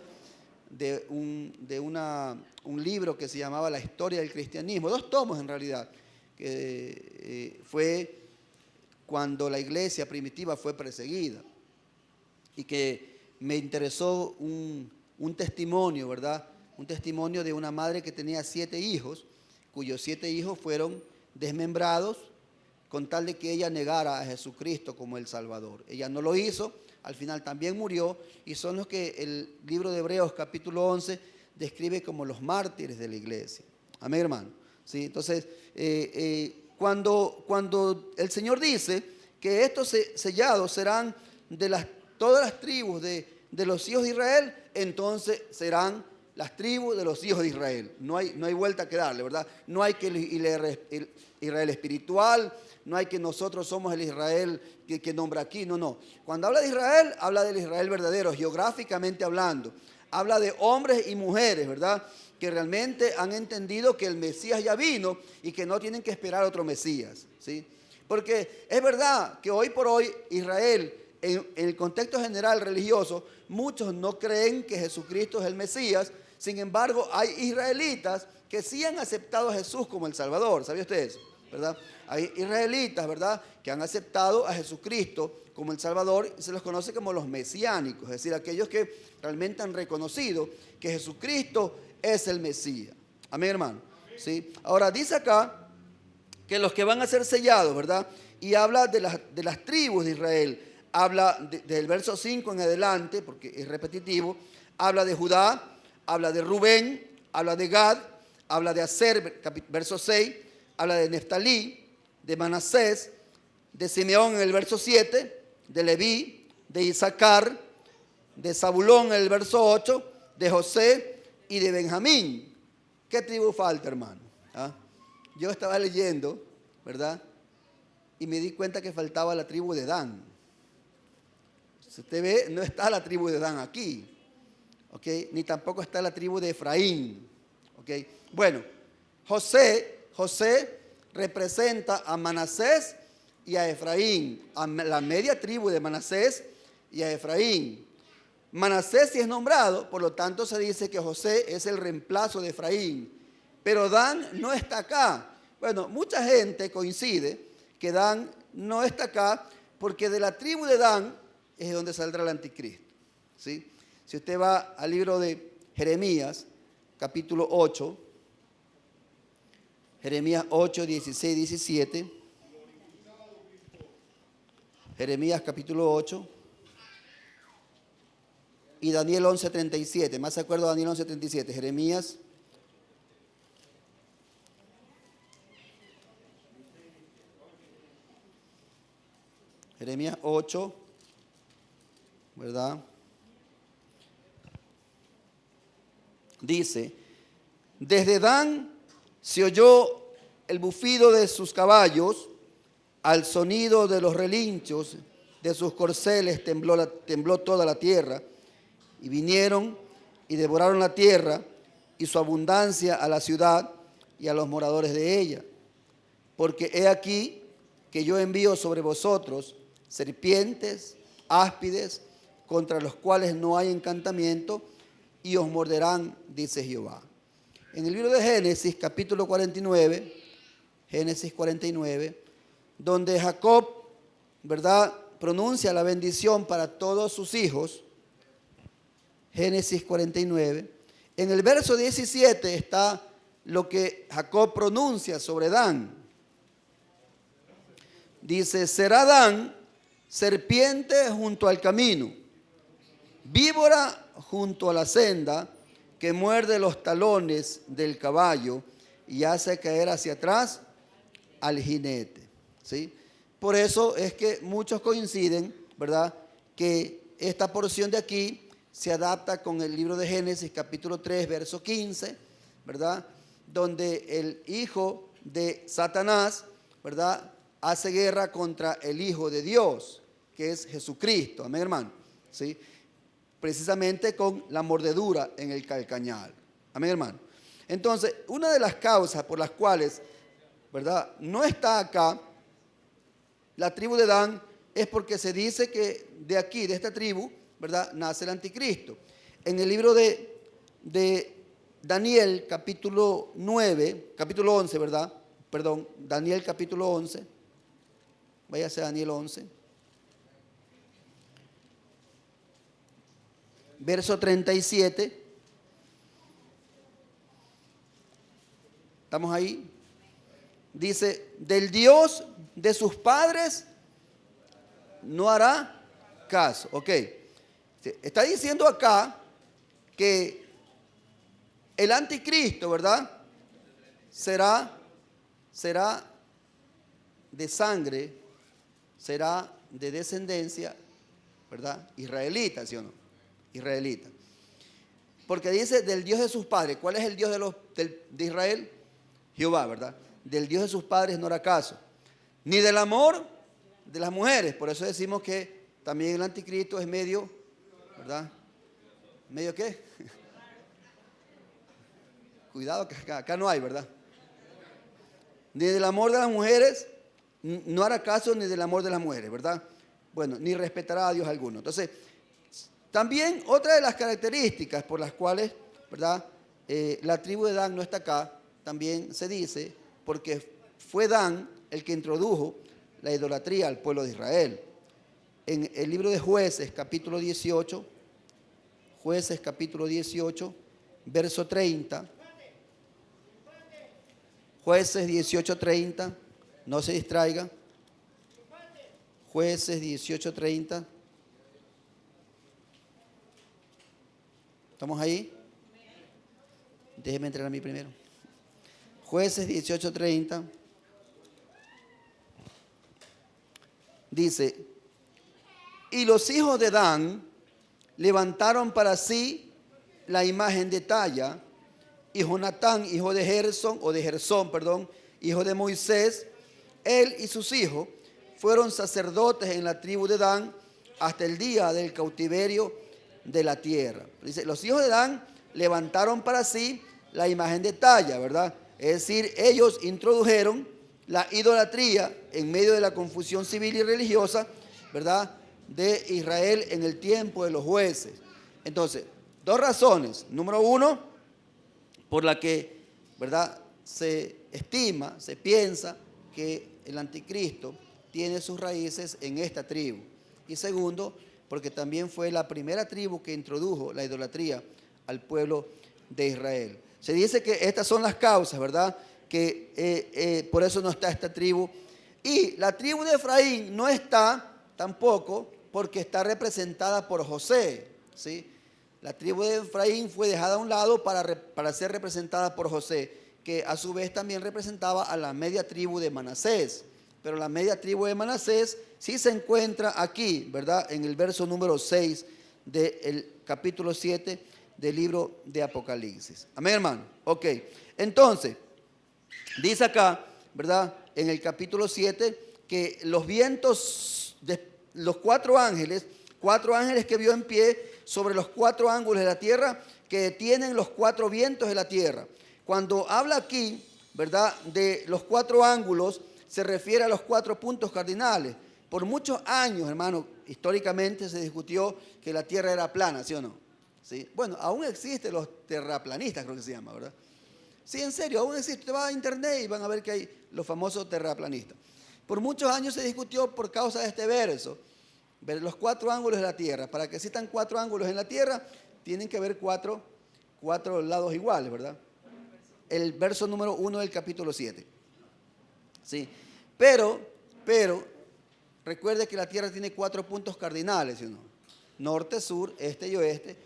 de un libro que se llamaba La historia del cristianismo, 2 tomos en realidad, que fue cuando la iglesia primitiva fue perseguida, y que me interesó un testimonio, ¿verdad? Un testimonio de una madre que tenía 7 hijos, cuyos 7 hijos fueron desmembrados con tal de que ella negara a Jesucristo como el Salvador. Ella no lo hizo, al final también murió, y son los que el libro de Hebreos capítulo 11 describe como los mártires de la iglesia. Amén, hermano. ¿Sí? Entonces, cuando el Señor dice que estos sellados serán de todas las tribus de los hijos de Israel, entonces serán las tribus de los hijos de Israel. No hay vuelta que darle, ¿verdad? No hay que el Israel espiritual, no hay que nosotros somos el Israel que nombra aquí, no. Cuando habla de Israel, habla del Israel verdadero, geográficamente hablando. Habla de hombres y mujeres, ¿verdad?, que realmente han entendido que el Mesías ya vino y que no tienen que esperar otro Mesías, ¿sí? Porque es verdad que hoy por hoy Israel, en el contexto general religioso, muchos no creen que Jesucristo es el Mesías. Sin embargo, hay israelitas que sí han aceptado a Jesús como el Salvador. ¿Sabía usted eso? ¿Verdad? Hay israelitas, ¿verdad?, que han aceptado a Jesucristo como el Salvador, y se los conoce como los mesiánicos, es decir, aquellos que realmente han reconocido que Jesucristo es el Mesías. Amén, hermano. ¿Sí? Ahora dice acá que los que van a ser sellados, ¿verdad?, y habla de las tribus de Israel. Habla del verso 5 en adelante, porque es repetitivo. Habla de Judá, habla de Rubén, habla de Gad, habla de Aser, verso 6, habla de Neftalí, de Manasés, de Simeón en el verso 7, de Leví, de Isaacar, de Zabulón en el verso 8, de José y de Benjamín. ¿Qué tribu falta, hermano? ¿Ah? Yo estaba leyendo, ¿verdad?, y me di cuenta que faltaba la tribu de Dan. Si usted ve, no está la tribu de Dan aquí, ¿ok? Ni tampoco está la tribu de Efraín, ¿ok? Bueno, José representa a Manasés y a Efraín, a la media tribu de Manasés y a Efraín. Manasés sí es nombrado, por lo tanto se dice que José es el reemplazo de Efraín, pero Dan no está acá. Bueno, mucha gente coincide que Dan no está acá porque de la tribu de Dan es donde saldrá el anticristo, ¿sí? Si usted va al libro de Jeremías, capítulo 8, Jeremías 8, 16, 17, Jeremías capítulo 8 y Daniel 11, 37, más se acuerdo de Daniel 11, 37, Jeremías 8, ¿verdad? Dice, desde Dan se oyó el bufido de sus caballos, al sonido de los relinchos de sus corceles tembló toda la tierra, y vinieron y devoraron la tierra y su abundancia a la ciudad y a los moradores de ella. Porque he aquí que yo envío sobre vosotros serpientes, áspides, contra los cuales no hay encantamiento, y os morderán, dice Jehová. En el libro de Génesis, capítulo 49, Génesis 49, donde Jacob, ¿verdad?, pronuncia la bendición para todos sus hijos, Génesis 49, en el verso 17 está lo que Jacob pronuncia sobre Dan. Dice, será Dan serpiente junto al camino, víbora junto a la senda, que muerde los talones del caballo y hace caer hacia atrás al jinete. ¿Sí? Por eso es que muchos coinciden, ¿verdad?, que esta porción de aquí se adapta con el libro de Génesis, capítulo 3, verso 15, ¿verdad?, donde el hijo de Satanás, ¿verdad?, hace guerra contra el Hijo de Dios, que es Jesucristo. Amén, hermano. ¿Sí? Precisamente con la mordedura en el calcañar. Amén, hermano. Entonces, una de las causas por las cuales, ¿verdad?, no está acá la tribu de Dan, es porque se dice que de aquí, de esta tribu, ¿verdad?, nace el anticristo. En el libro de Daniel, capítulo 9, capítulo 11, ¿verdad? Perdón, Daniel capítulo 11. Váyase a Daniel 11. Verso 37. ¿Estamos ahí? Dice, del Dios de sus padres no hará caso. Ok. Está diciendo acá que el anticristo, ¿verdad?, será de sangre, será de descendencia, ¿verdad?, israelita, ¿sí o no? Israelita. Porque dice del Dios de sus padres. ¿Cuál es el Dios de Israel? Jehová, ¿verdad? Del Dios de sus padres no hará caso. Ni del amor de las mujeres. Por eso decimos que también el anticristo es medio, ¿verdad? ¿Medio qué? Cuidado que acá no hay, ¿verdad? Ni del amor de las mujeres, no hará caso ni del amor de las mujeres, ¿verdad? Bueno, ni respetará a Dios alguno. Entonces, también otra de las características por las cuales, ¿verdad?, la tribu de Dan no está acá, también se dice porque fue Dan el que introdujo la idolatría al pueblo de Israel. En el libro de Jueces, capítulo 18, Jueces, capítulo 18, verso 30. Jueces 18:30, no se distraiga. Jueces 18:30. ¿Estamos ahí? Déjeme entrar a mí primero. Jueces 18:30. Dice, y los hijos de Dan levantaron para sí la imagen de talla, y Jonatán, hijo de Gersón, hijo de Moisés, él y sus hijos fueron sacerdotes en la tribu de Dan hasta el día del cautiverio de la tierra. Dice, los hijos de Dan levantaron para sí la imagen de talla, ¿verdad? Es decir, ellos introdujeron la idolatría en medio de la confusión civil y religiosa, ¿verdad?, de Israel en el tiempo de los jueces. Entonces, dos razones. Número uno, por la que, ¿verdad?, se estima, se piensa que el anticristo tiene sus raíces en esta tribu. Y segundo, porque también fue la primera tribu que introdujo la idolatría al pueblo de Israel. Se dice que estas son las causas, ¿verdad?, que por eso no está esta tribu. Y la tribu de Efraín no está tampoco porque está representada por José, ¿sí? La tribu de Efraín fue dejada a un lado para ser representada por José, que a su vez también representaba a la media tribu de Manasés. Pero la media tribu de Manasés sí se encuentra aquí, ¿verdad?, en el verso número 6 del capítulo 7 del libro de Apocalipsis. Amén, hermano. Ok, entonces, dice acá, ¿verdad?, en el capítulo 7, que los vientos de los cuatro ángeles que vio en pie sobre los cuatro ángulos de la tierra, que detienen los cuatro vientos de la tierra. Cuando habla aquí, ¿verdad?, de los cuatro ángulos, se refiere a los cuatro puntos cardinales. Por muchos años, hermano, históricamente se discutió que la tierra era plana, ¿sí o no? ¿Sí? Bueno, aún existen los terraplanistas, creo que se llama, ¿verdad? Sí, en serio, aún existe. Usted va a internet y van a ver que hay los famosos terraplanistas. Por muchos años se discutió por causa de este verso, ver los cuatro ángulos de la tierra. Para que existan cuatro ángulos en la tierra, tienen que haber cuatro lados iguales, ¿verdad? El verso número 1 del capítulo 7. Sí. Pero, recuerde que la tierra tiene cuatro puntos cardinales, ¿sí o no? Norte, sur, este y oeste.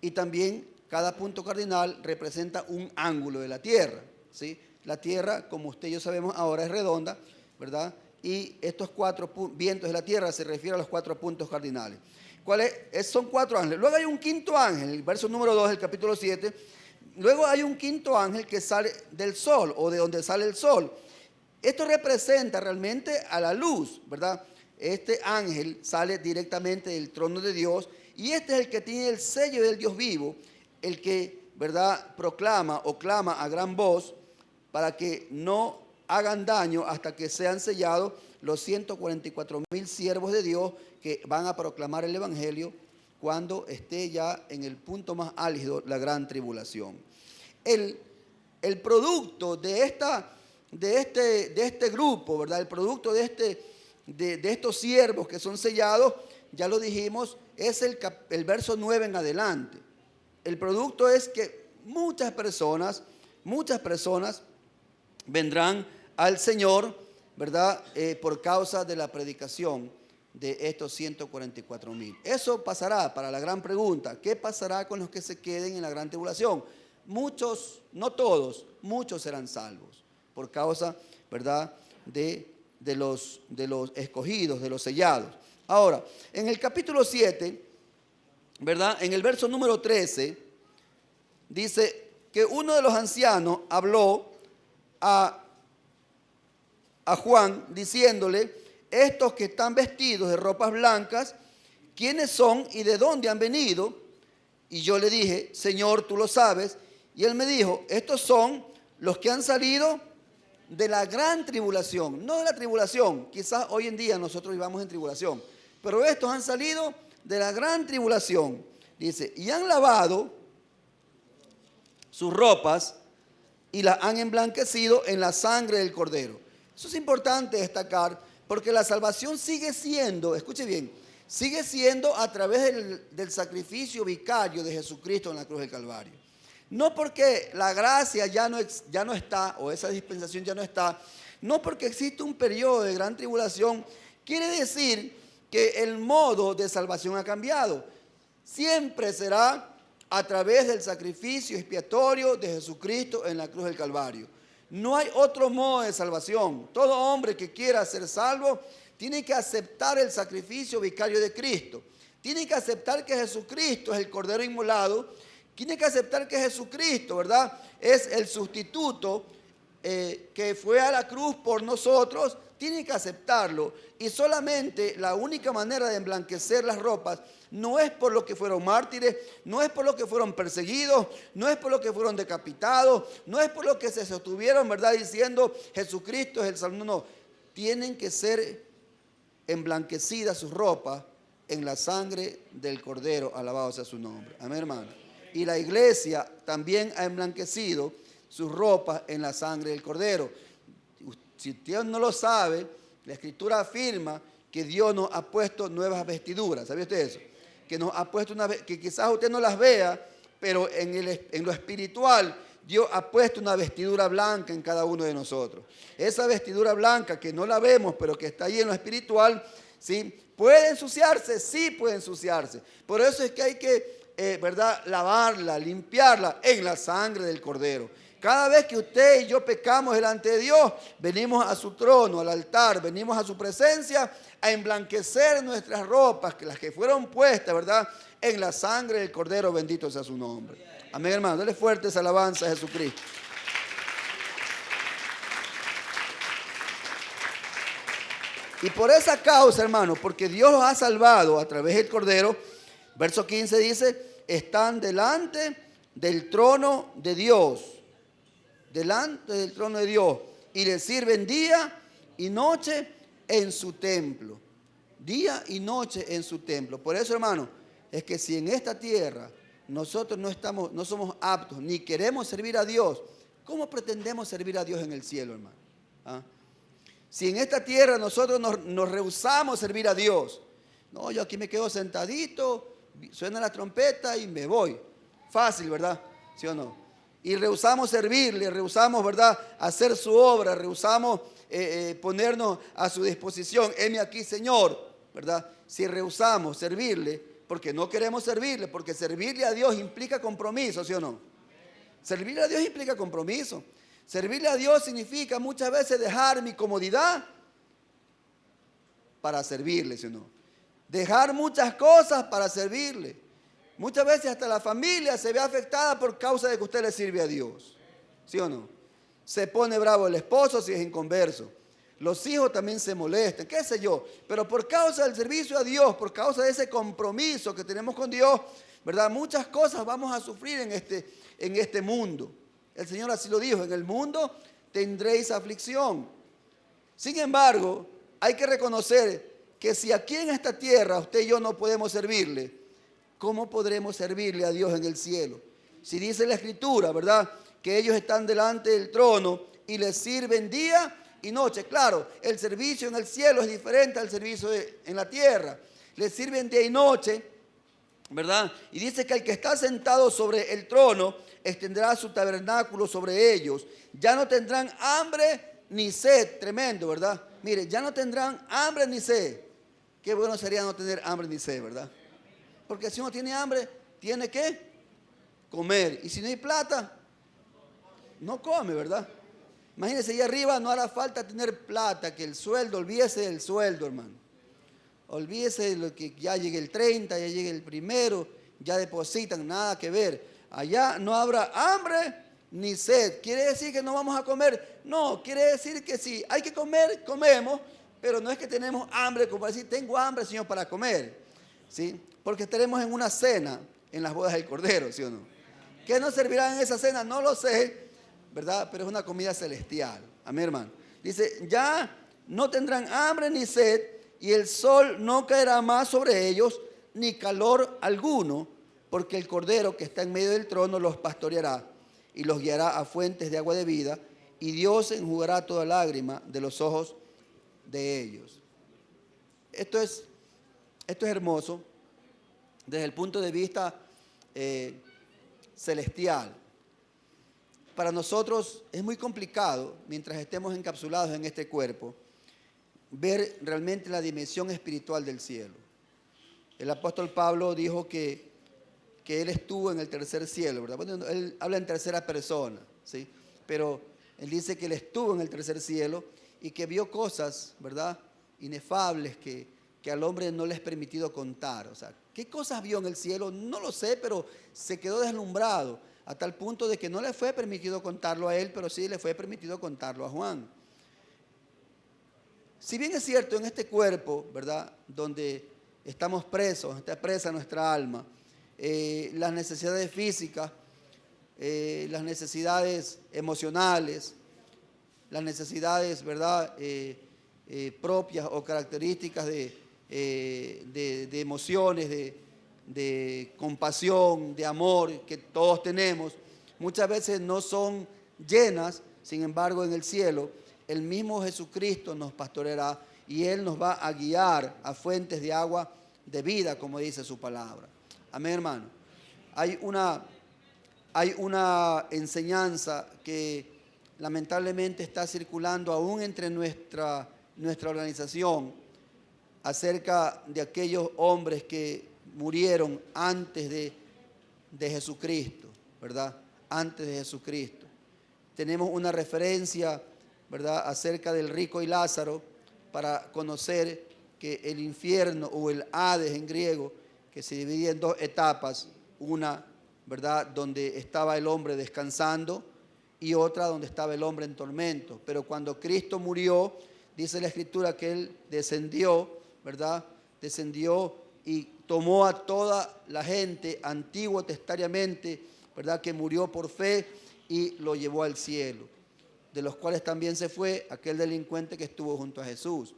Y también cada punto cardinal representa un ángulo de la tierra, ¿sí? La tierra, como usted y yo sabemos ahora, es redonda, ¿verdad? Y estos cuatro vientos de la tierra se refieren a los cuatro puntos cardinales. ¿Cuáles? Son cuatro ángeles. Luego hay un quinto ángel, el verso número 2 del capítulo 7. Luego hay un quinto ángel que sale del sol o de donde sale el sol. Esto representa realmente a la luz, ¿verdad? Este ángel sale directamente del trono de Dios y este es el que tiene el sello del Dios vivo, el que, ¿verdad?, proclama o clama a gran voz para que no hagan daño hasta que sean sellados los 144,000 siervos de Dios que van a proclamar el Evangelio cuando esté ya en el punto más álgido la gran tribulación. El producto de este grupo, ¿verdad? El producto de estos siervos que son sellados, ya lo dijimos, es el verso 9 en adelante. El producto es que muchas personas vendrán al Señor, ¿verdad? Por causa de la predicación de estos 144,000. Eso pasará para la gran pregunta. ¿Qué pasará con los que se queden en la gran tribulación? Muchos, no todos, muchos serán salvos por causa, ¿verdad?, de los escogidos, de los sellados. Ahora, en el capítulo 7, ¿verdad?, en el verso número 13, dice que uno de los ancianos habló a Juan diciéndole: estos que están vestidos de ropas blancas, ¿quiénes son y de dónde han venido? Y yo le dije: Señor, tú lo sabes. Y él me dijo: estos son los que han salido de la gran tribulación, no de la tribulación. Quizás hoy en día nosotros vivamos en tribulación, pero estos han salido de la gran tribulación. Dice: y han lavado sus ropas y las han emblanquecido en la sangre del Cordero. Eso es importante destacar, porque la salvación sigue siendo, escuche bien, sigue siendo a través del sacrificio vicario de Jesucristo en la cruz del Calvario. No porque la gracia ya no está, o esa dispensación ya no está, no porque existe un periodo de gran tribulación, quiere decir que el modo de salvación ha cambiado. Siempre será a través del sacrificio expiatorio de Jesucristo en la cruz del Calvario. No hay otro modo de salvación. Todo hombre que quiera ser salvo tiene que aceptar el sacrificio vicario de Cristo. Tiene que aceptar que Jesucristo es el Cordero inmolado. Tiene que aceptar que Jesucristo, ¿verdad?, es el sustituto que fue a la cruz por nosotros. Tiene que aceptarlo. Y solamente la única manera de emblanquecer las ropas no es por lo que fueron mártires, no es por lo que fueron perseguidos, no es por lo que fueron decapitados, no es por lo que se sostuvieron, ¿verdad?, diciendo Jesucristo es el Salvador. No, tienen que ser emblanquecidas sus ropas en la sangre del Cordero, alabado sea su nombre. Amén, hermano. Y la iglesia también ha emblanquecido sus ropas en la sangre del Cordero. Si usted no lo sabe, la Escritura afirma que Dios nos ha puesto nuevas vestiduras. ¿Sabía usted eso? Que nos ha puesto que quizás usted no las vea, pero en lo espiritual Dios ha puesto una vestidura blanca en cada uno de nosotros. Esa vestidura blanca que no la vemos, pero que está ahí en lo espiritual, ¿sí? ¿Puede ensuciarse? Sí, puede ensuciarse. Por eso es que hay que ¿verdad?, lavarla, limpiarla en la sangre del Cordero. Cada vez que usted y yo pecamos delante de Dios, venimos a su trono, al altar, venimos a su presencia a emblanquecer nuestras ropas, las que fueron puestas, ¿verdad?, en la sangre del Cordero, bendito sea su nombre. Amén, hermano. Dale fuertes alabanzas a Jesucristo. Y por esa causa, hermano, porque Dios los ha salvado a través del Cordero, verso 15 dice: están delante del trono de Dios, delante del trono de Dios, y le sirven día y noche en su templo. Día y noche en su templo. Por eso, hermano, es que si en esta tierra nosotros no somos aptos, ni queremos servir a Dios, ¿cómo pretendemos servir a Dios en el cielo, hermano? ¿Ah? Si en esta tierra nosotros nos rehusamos a servir a Dios, no, yo aquí me quedo sentadito, suena la trompeta y me voy. Fácil, ¿verdad? ¿Sí o no? Y rehusamos servirle, rehusamos, ¿verdad?, hacer su obra, rehusamos ponernos a su disposición. Heme aquí, Señor, ¿verdad? Si rehusamos servirle, porque no queremos servirle, porque servirle a Dios implica compromiso, ¿sí o no? Servirle a Dios implica compromiso. Servirle a Dios significa muchas veces dejar mi comodidad para servirle, ¿sí o no? Dejar muchas cosas para servirle. Muchas veces hasta la familia se ve afectada por causa de que usted le sirve a Dios. ¿Sí o no? Se pone bravo el esposo si es inconverso. Los hijos también se molestan, qué sé yo. Pero por causa del servicio a Dios, por causa de ese compromiso que tenemos con Dios, ¿verdad?, muchas cosas vamos a sufrir en este mundo. El Señor así lo dijo: en el mundo tendréis aflicción. Sin embargo, hay que reconocer que si aquí en esta tierra usted y yo no podemos servirle, ¿cómo podremos servirle a Dios en el cielo? Si dice la Escritura, ¿verdad?, que ellos están delante del trono y les sirven día y noche. Claro, el servicio en el cielo es diferente al servicio en la tierra. Les sirven día y noche, ¿verdad? Y dice que el que está sentado sobre el trono extenderá su tabernáculo sobre ellos. Ya no tendrán hambre ni sed. Tremendo, ¿verdad? Mire, ya no tendrán hambre ni sed. Qué bueno sería no tener hambre ni sed, ¿verdad? Porque si uno tiene hambre, tiene que comer. Y si no hay plata, no come, ¿verdad? Imagínense, allá arriba no hará falta tener plata, que el sueldo, olvídese del sueldo, hermano. Olvídese de lo que ya llegue el 30, ya llegue el primero, ya depositan, nada que ver. Allá no habrá hambre ni sed. ¿Quiere decir que no vamos a comer? No, quiere decir que sí, hay que comer, comemos, pero no es que tenemos hambre, como decir, tengo hambre, Señor, para comer, ¿sí? Porque estaremos en una cena en las bodas del Cordero, ¿sí o no? ¿Qué nos servirá en esa cena? No lo sé, ¿verdad? Pero es una comida celestial. Amén, hermano. Dice, ya no tendrán hambre ni sed, y el sol no caerá más sobre ellos, ni calor alguno, porque el Cordero que está en medio del trono los pastoreará y los guiará a fuentes de agua de vida, y Dios enjugará toda lágrima de los ojos de ellos. Esto es hermoso desde el punto de vista celestial. Para nosotros es muy complicado, mientras estemos encapsulados en este cuerpo, ver realmente la dimensión espiritual del cielo. El apóstol Pablo dijo que él estuvo en el tercer cielo, ¿verdad? Bueno, él habla en tercera persona, ¿sí? Pero él dice que él estuvo en el tercer cielo y que vio cosas, ¿verdad?, inefables que al hombre no le es permitido contar. O sea, ¿qué cosas vio en el cielo? No lo sé, pero se quedó deslumbrado a tal punto de que no le fue permitido contarlo a él, pero sí le fue permitido contarlo a Juan. Si bien es cierto, en este cuerpo, ¿verdad?, donde estamos presos, está presa nuestra alma, las necesidades físicas, las necesidades emocionales, las necesidades, ¿verdad?, propias o características de emociones, de compasión, de amor que todos tenemos, muchas veces no son llenas. Sin embargo, en el cielo, el mismo Jesucristo nos pastoreará y Él nos va a guiar a fuentes de agua de vida, como dice su palabra. Amén, hermano. Hay una enseñanza que lamentablemente está circulando aún entre nuestra organización acerca de aquellos hombres que murieron antes de Jesucristo, ¿verdad? Antes de Jesucristo. Tenemos una referencia, ¿verdad?, acerca del rico y Lázaro para conocer que el infierno o el Hades en griego, que se dividía en dos etapas, una, ¿verdad?, donde estaba el hombre descansando y otra donde estaba el hombre en tormento. Pero cuando Cristo murió, dice la Escritura que Él descendió, ¿verdad?, descendió y tomó a toda la gente antiguo testariamente, ¿verdad?, que murió por fe y lo llevó al cielo, de los cuales también se fue aquel delincuente que estuvo junto a Jesús.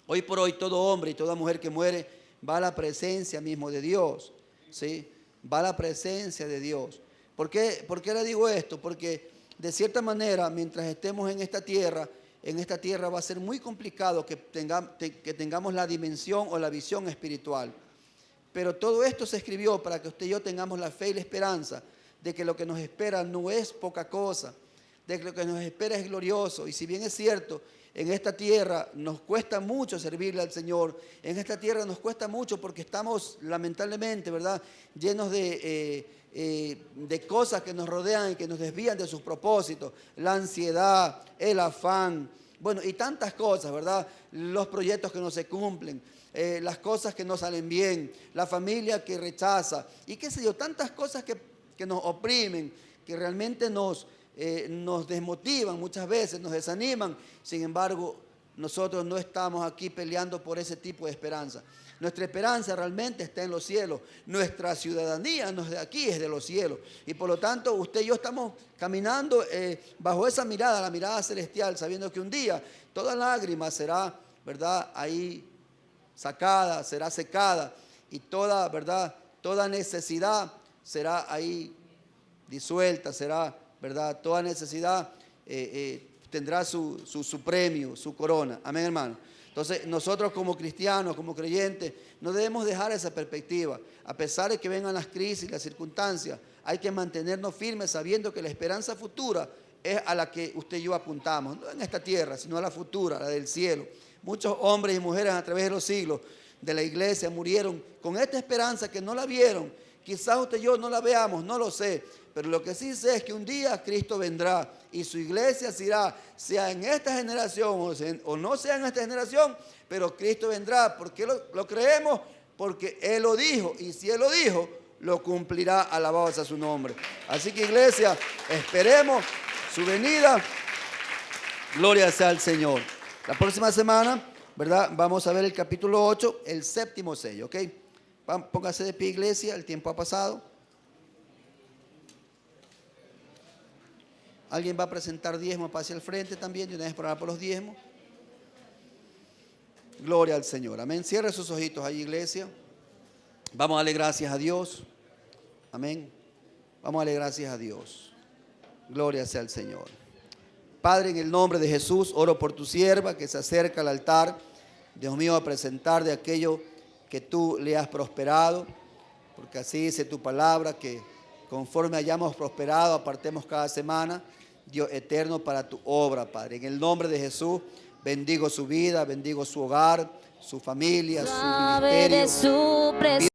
Hoy por hoy todo hombre y toda mujer que muere va a la presencia mismo de Dios, ¿sí? Va a la presencia de Dios. ¿Por qué le digo esto? Porque de cierta manera, mientras estemos en esta tierra va a ser muy complicado que tengamos la dimensión o la visión espiritual. Pero todo esto se escribió para que usted y yo tengamos la fe y la esperanza de que lo que nos espera no es poca cosa, de que lo que nos espera es glorioso. Y si bien es cierto, en esta tierra nos cuesta mucho servirle al Señor, en esta tierra nos cuesta mucho porque estamos lamentablemente, ¿verdad?, llenos de cosas que nos rodean y que nos desvían de sus propósitos, la ansiedad, el afán, bueno, y tantas cosas, ¿verdad?, los proyectos que no se cumplen, las cosas que no salen bien, la familia que rechaza, y qué sé yo, tantas cosas que nos oprimen, que realmente nos desmotivan muchas veces, nos desaniman. Sin embargo, nosotros no estamos aquí peleando por ese tipo de esperanza. Nuestra esperanza realmente está en los cielos. Nuestra ciudadanía no es de aquí, es de los cielos. Y por lo tanto, usted y yo estamos caminando bajo esa mirada, la mirada celestial, sabiendo que un día toda lágrima será, ¿verdad?, ahí sacada, será secada. Y toda, ¿verdad?, toda necesidad será ahí disuelta, será, ¿verdad?, toda necesidad tendrá su premio, su corona. Amén, hermano. Entonces, nosotros como cristianos, como creyentes, no debemos dejar esa perspectiva. A pesar de que vengan las crisis, las circunstancias, hay que mantenernos firmes sabiendo que la esperanza futura es a la que usted y yo apuntamos. No en esta tierra, sino a la futura, la del cielo. Muchos hombres y mujeres a través de los siglos de la iglesia murieron con esta esperanza que no la vieron. Quizás usted y yo no la veamos, no lo sé. Pero lo que sí sé es que un día Cristo vendrá y su iglesia se irá, sea en esta generación o no sea en esta generación, pero Cristo vendrá. ¿Por qué lo creemos? Porque Él lo dijo, y si Él lo dijo, lo cumplirá. Alabado sea su nombre. Así que, iglesia, esperemos su venida. Gloria sea al Señor. La próxima semana, ¿verdad?, vamos a ver el capítulo 8, el séptimo sello, ¿ok? Póngase de pie, iglesia, el tiempo ha pasado. ¿Alguien va a presentar diezmos para hacia el frente también? De una vez para orar por los diezmos. Gloria al Señor. Amén. Cierre sus ojitos ahí, iglesia. Vamos a darle gracias a Dios. Amén. Vamos a darle gracias a Dios. Gloria sea al Señor. Padre, en el nombre de Jesús, oro por tu sierva que se acerca al altar, Dios mío, a presentar de aquello que tú le has prosperado, porque así dice tu palabra, que conforme hayamos prosperado, apartemos cada semana, Dios eterno, para tu obra, Padre. En el nombre de Jesús, bendigo su vida, bendigo su hogar, su familia, su ministerio.